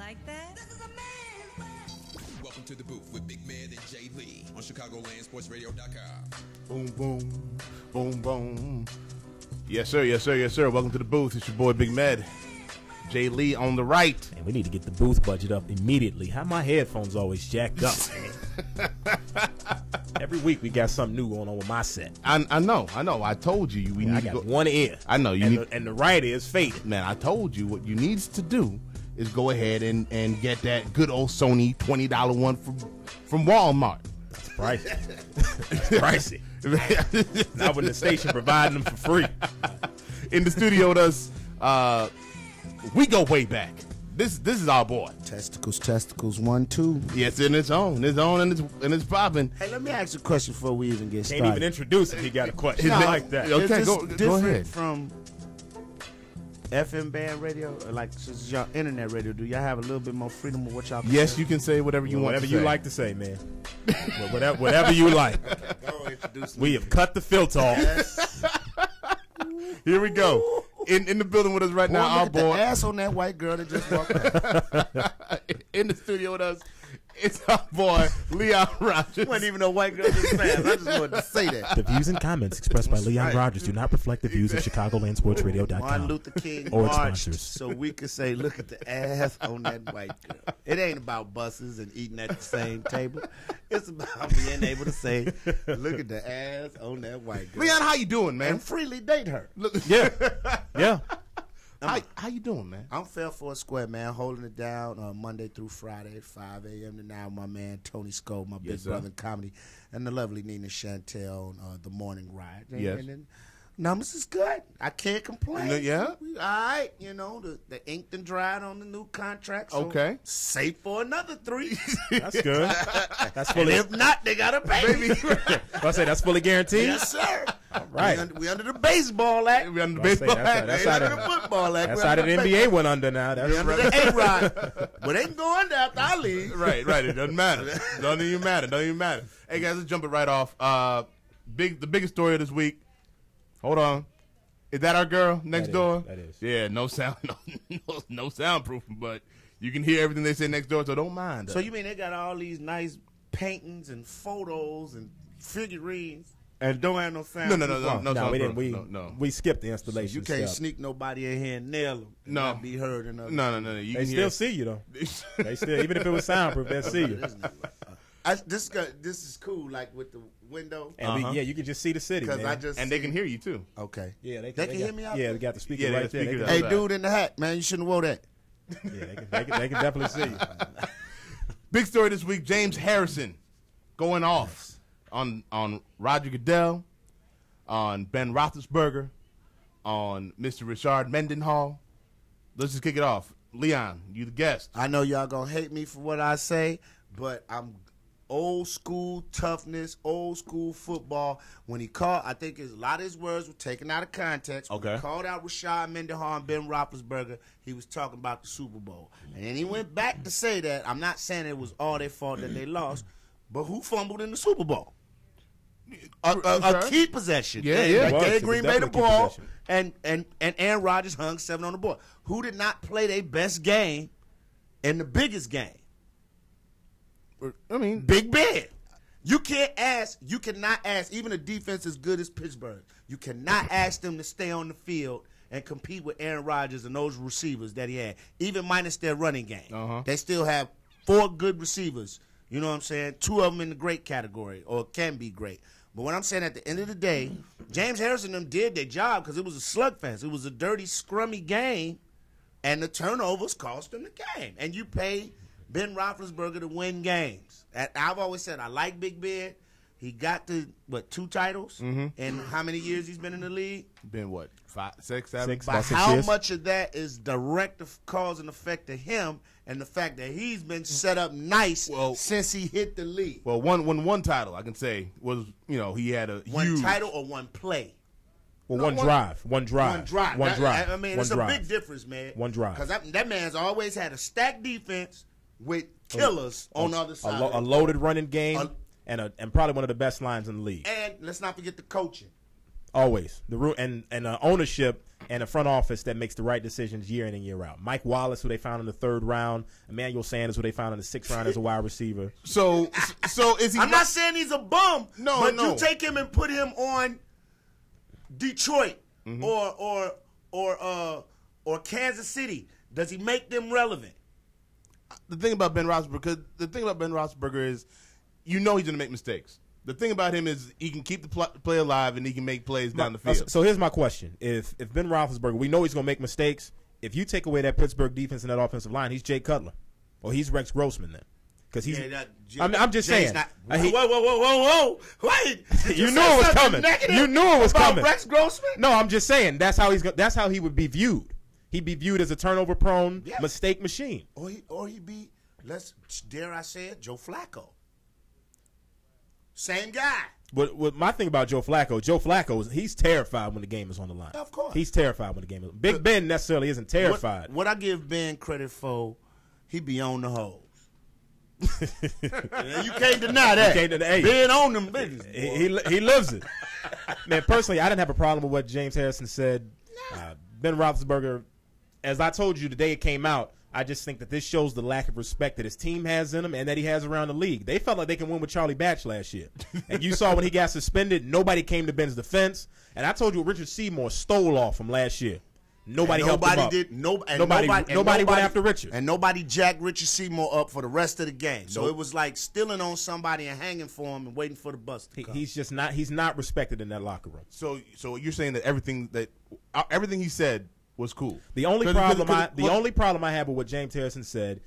like that? This is a man's world. Welcome to the booth with Big Med and Jay Lee on ChicagolandSportsRadio.com. Boom, boom, boom, boom. Yes, sir, yes, sir, yes, sir. Welcome to the booth. It's your boy Big Med. Jay Lee on the right. And we need to get the booth budget up immediately. How my headphones always jacked up. Every week we got something new going on with my set. I know. I told you. I got one ear. I know. And the right ear is faded. Man, I told you what you need to do is go ahead and get that good old Sony $20 one from Walmart. That's pricey. That's pricey. Not when the station providing them for free. In the studio with us, we go way back. This is our boy. Testicles, 1, 2. Yes, and it's on, and it's popping. Hey, let me ask you a question before we even get started. Can't even introduce him. He got a question like that. Okay, Is this go ahead. From FM band radio, or like since y'all internet radio, do y'all have a little bit more freedom of what y'all can Yes, say? you can say whatever you want. Whatever to you say. like to say, man. whatever you like. We have cut the filter off. Here we go. In the building with us right now, our look at boy. the ass on that white girl that just walked out. In the studio with us, it's our boy, Leon Rogers. Wasn't even no white girl just fast. I just wanted to say that. The views and comments expressed by Leon right. Rogers do not reflect the views of ChicagolandSportsRadio.com. Martin Luther King or its marched sponsors. so we could say, look at the ass on that white girl. It ain't about buses and eating at the same table. It's about being able to say, look at the ass on that white girl. Leon, how you doing, man? And freely date her. Look, Yeah. how you doing, man? I'm fair for a square, man, holding it down Monday through Friday, 5 a.m. to now. My man Tony Scope, my big sir. brother in comedy, and the lovely Nina Chantel on The Morning Ride. And, Yes. and then numbers is good. I can't complain. Yeah? We, all right. You know, the ink done dried on the new contract. So Okay. safe for another 3. That's good. That's And fully. if not, they got to pay me. I say that's fully guaranteed. Yes, sir. All right. We under the baseball act. We on the I'll say baseball. that's We how under the- the football act. That's We how the under NBA went under now. We That's under the A-Rod. But they can go under after I leave. Right. It doesn't matter. Don't even matter. Hey guys, let's jump it right off. The biggest story of this week. Hold on. Is that our girl next door? That is. Yeah, no sound, no soundproofing, but you can hear everything they say next door, so don't mind. So you mean they got all these nice paintings and photos and figurines and don't have no sound? No, No, we didn't. no. We skipped the installation. You can't step. sneak nobody in here and nail them. No. Not be heard in No. You They can still hear. see you though. They still, even if it was soundproof, they'll see you. This is cool, like with the window. And you can just see the city, Because man. I just And they can hear you too. Okay. Yeah, they can got, hear me out Yeah, there? we got the speaker Yeah, they right got there. They speakers can- Hey, outside. dude in the hat, man, you shouldn't have wore that. Yeah, they can definitely see you. Big story this week: James Harrison going off on Roger Goodell, on Ben Roethlisberger, on Mr. Richard Mendenhall. Let's just kick it off. Leon, you the guest. I know y'all gonna hate me for what I say, but I'm old school toughness, old school football. When he called, I think a lot of his words were taken out of context. When Okay. he called out Rashad Mendenhall and Ben Roethlisberger, he was talking about the Super Bowl. And then he went back to say that, I'm not saying it was all their fault that they lost, but who fumbled in the Super Bowl? A key possession. Yeah, They- yeah. They It was. gave It was Green Bay the definitely a key ball, possession. and Aaron Rodgers hung 7 on the board. Who did not play their best game in the biggest game? I mean, Big Ben. You cannot ask, even a defense as good as Pittsburgh, you cannot ask them to stay on the field and compete with Aaron Rodgers and those receivers that he had, even minus their running game. They still have 4 good receivers, you know what I'm saying? 2 of them in the great category, or can be great. But what I'm saying, at the end of the day, James Harrison and them did their job because it was a slugfest. It was a dirty, scrummy game, and the turnovers cost them the game. And you pay Ben Roethlisberger to win games. I've always said I like Big Ben. He got to, 2 titles? And how many years he's been in the league? been what, 5, 6, 7? Six. But About 6 how years. much of that is direct cause and effect to him and the fact that he's been set up nice since he hit the league? Well, one title I can say was, he had a One huge title or one play? Well, No, one one- drive. One drive. I mean, One it's drive. a big difference, man. One drive. Because that man's always had a stacked defense with killers on the other side. A loaded running game and probably one of the best lines in the league. And let's not forget the coaching. Always. And ownership and a front office that makes the right decisions year in and year out. Mike Wallace, who they found in the 3rd round. Emmanuel Sanders, who they found in the 6th round as a wide receiver. So is he? I'm not saying he's a bum. No, but no. you take him and put him on Detroit or Kansas City. Does he make them relevant? The thing about Ben Roethlisberger is, you know, he's going to make mistakes. The thing about him is he can keep the play alive and he can make plays down the field. So here's my question: If Ben Roethlisberger, we know he's going to make mistakes. If you take away that Pittsburgh defense and that offensive line, he's Jay Cutler, or he's Rex Grossman then, because he's. I'm just saying. Whoa! Wait! You knew it was coming. You knew it was coming. Rex Grossman? No, I'm just saying that's how he would be viewed. He'd be viewed as a turnover-prone mistake machine. Or he be, dare I say it, Joe Flacco. Same guy. But my thing about Joe Flacco, he's terrified when the game is on the line. Of course. He's terrified when the game is. Big Ben necessarily isn't terrified. What I give Ben credit for, he be on the hose. You can't deny that. Ben on them bitches. He lives it. Man, personally, I didn't have a problem with what James Harrison said. Ben Roethlisberger, as I told you the day it came out, I just think that this shows the lack of respect that his team has in him and that he has around the league. They felt like they can win with Charlie Batch last year. And you saw when he got suspended, nobody came to Ben's defense. And I told you Richard Seymour stole off from last year. Nobody helped him up. Nobody went after Richard. And nobody jacked Richard Seymour up for the rest of the game. So it was like stealing on somebody and hanging for him and waiting for the bus to come. He's not respected in that locker room. So you're saying that everything he said was cool. The only problem I have with what James Harrison said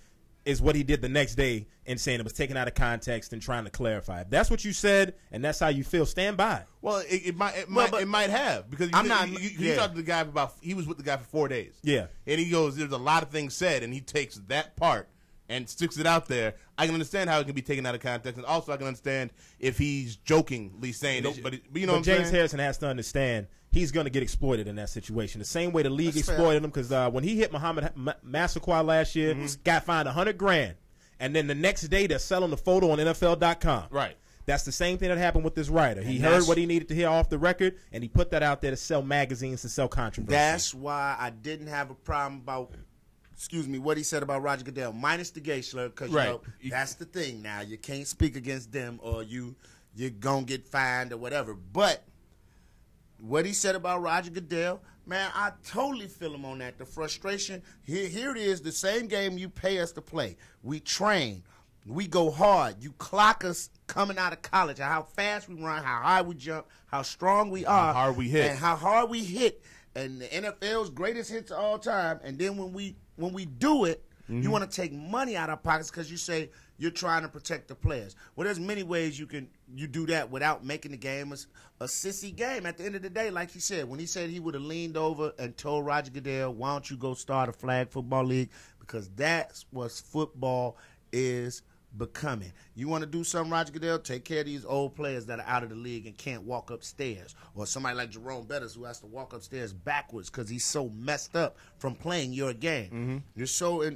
is what he did the next day and saying it was taken out of context and trying to clarify. If that's what you said and that's how you feel, stand by. Well, it might have, because you talked to the guy he was with the guy for 4 days. Yeah. And he goes, there's a lot of things said, and he takes that part and sticks it out there. I can understand how it can be taken out of context, and also I can understand if he's jokingly saying it. But you know what I'm saying? James Harrison has to understand he's going to get exploited in that situation. The same way the league exploited him, because when he hit Muhammad Massaquoi last year, got fined $100,000, and then the next day they're selling the photo on NFL.com. Right. That's the same thing that happened with this writer. He heard what he needed to hear off the record, and he put that out there to sell magazines, to sell controversy. That's why I didn't have a problem about, what he said about Roger Goodell, minus the gay slur, because that's the thing now. You can't speak against them or you're going to get fined or whatever. But what he said about Roger Goodell, man, I totally feel him on that. The frustration, here it is, the same game you pay us to play. We train. We go hard. You clock us coming out of college, how fast we run, how high we jump, how strong we are. How hard we hit. And how hard we hit. And the NFL's greatest hits of all time. And then when we do it, you want to take money out of our pockets because you say you're trying to protect the players. Well, there's many ways you do that without making the game a sissy game. At the end of the day, like he said, when he said he would have leaned over and told Roger Goodell, why don't you go start a flag football league? Because that's what football is becoming. You want to do something, Roger Goodell? Take care of these old players that are out of the league and can't walk upstairs, or somebody like Jerome Bettis who has to walk upstairs backwards because he's so messed up from playing your game. You're so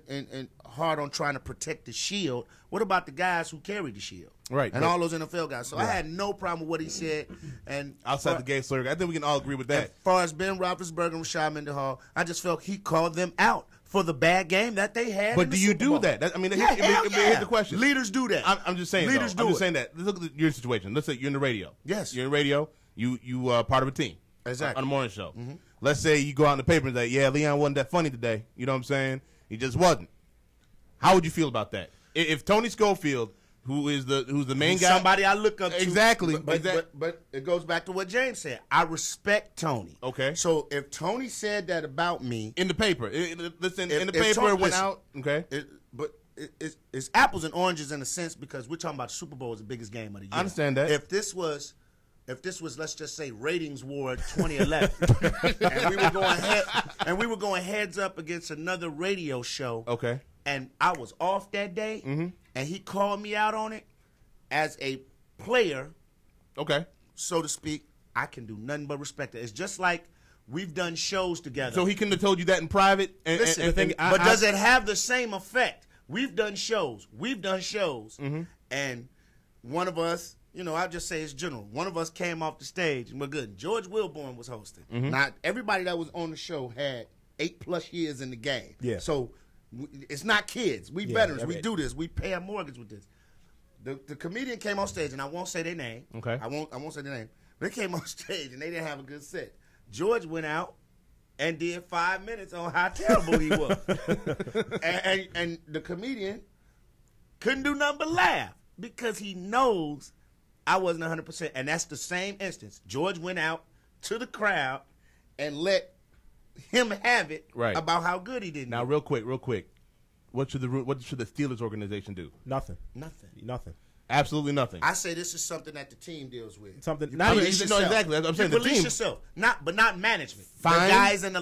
hard on trying to protect the shield. What about the guys who carry the shield? Right. And all those NFL guys. So I had no problem with what he said. And outside the gay slur, I think we can all agree with that. As far as Ben Roethlisberger and Rashad Mendenhall, I just felt he called them out for the bad game that they had. But do you do that? Here's the question. Leaders do that. I'm just saying. Leaders do it. I'm just saying that. Look at your situation. Let's say you're in the radio. Yes. You're in radio. You are part of a team. Exactly. On a morning show. Let's say you go out in the paper and say, yeah, Leon wasn't that funny today. You know what I'm saying? He just wasn't. How would you feel about that? If Tony Schofield, who's the main guy, somebody I look up to, exactly, but it goes back to what James said. I respect Tony. Okay. So if Tony said that about me in the paper, in the paper it went out. Okay. It's apples and oranges in a sense because we're talking about Super Bowl as the biggest game of the year. I understand that. If this was, let's just say, Ratings War 2011, and we were going heads up against another radio show. Okay. And I was off that day, and he called me out on it as a player. Okay. So to speak, I can do nothing but respect it. It's just like we've done shows together. So he couldn't have told you that in private? But does it have the same effect? We've done shows, and one of us I'll just say it's general. One of us came off the stage and we're good. George Wilborn was hosting. Mm-hmm. Now, everybody that was on the show had 8+ years in the game. Yeah. So it's not kids. We Yeah, veterans. I We mean- do this. We pay our mortgage with this. The comedian came on stage, and I won't say their name. Okay. I won't say their name. They came on stage, and they didn't have a good set. George went out and did 5 minutes on how terrible he was. and the comedian couldn't do nothing but laugh because he knows I wasn't 100%. And that's the same instance. George went out to the crowd and let him have it Right. about how good he did. Now, real quick. What should the Steelers organization do? Nothing. Nothing. Absolutely nothing. I say this is something that the team deals with. Something- You not police even- yourself. no, exactly. I'm saying you the police team. yourself, not management. Fine. The guys in the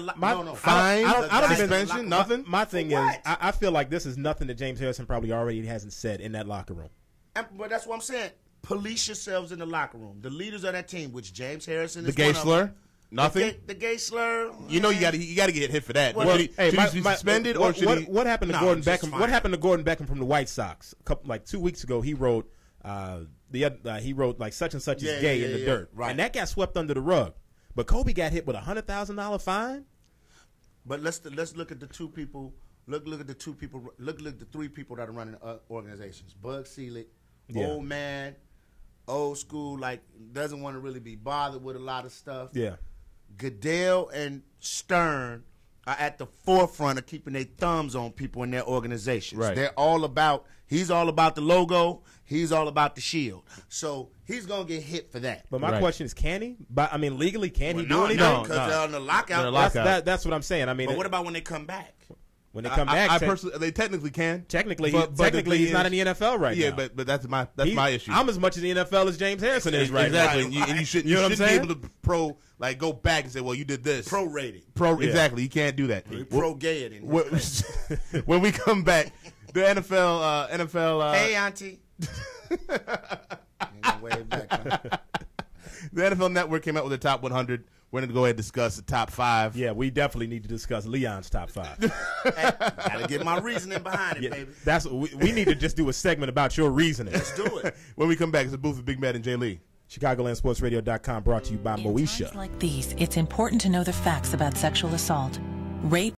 Fine. I don't even suspension. Nothing. My thing is, What? I feel like this is nothing that James Harrison probably already hasn't said in that locker room. But that's what I'm saying. Police yourselves in the locker room. The leaders of that team, which James Harrison The is gay one of slur. them. Nothing. The gay slur. You know you got to get hit for that. Well, should he be suspended or should he? what happened to No, Gordon just Beckham? fine. What happened to Gordon Beckham from the White Sox? 2 weeks ago, he wrote he wrote like such and such is Yeah, gay yeah, in the yeah, dirt, right. and that got swept under the rug. But Kobe got hit with a $100,000 fine. But let's look at the two people. Look at the two people. Look at the three people that are running organizations. Bug Selig, Yeah. old man, old school, like doesn't want to really be bothered with a lot of stuff. Yeah, Goodell and Stern are at the forefront of keeping their thumbs on people in their organizations. Right. They're he's all about the logo, he's all about the shield. So he's going to get hit for that. but my Right. question is, can he? But I mean, legally, can he do no, anything? no, because they're on the lockout. They're locked out. That's what I'm saying. I mean, But what about when they come back? when they come back? I personally, they technically can. technically, But the technically, thing he's not is- in the NFL right Yeah, now. but that's my issue. I'm as much in the NFL as James Harrison is right exactly, now. and you shouldn't You know what I'm be saying? able to go back and say, well, you did this. Prorated. Exactly. You can't do that. Pro-gay it in his face. When we come back, the NFL. Hey, auntie. Way back, huh? The NFL Network came out with the top 100. We're going to go ahead and discuss the top 5. Yeah, we definitely need to discuss Leon's top 5. Hey, gotta get my reasoning behind it, baby. That's we need to just do a segment about your reasoning. Let's do it. When we come back, it's a booth with Big Matt and Jay Lee. ChicagolandSportsRadio.com brought to you by In Moesha. times like these, it's important to know the facts about sexual assault. Rape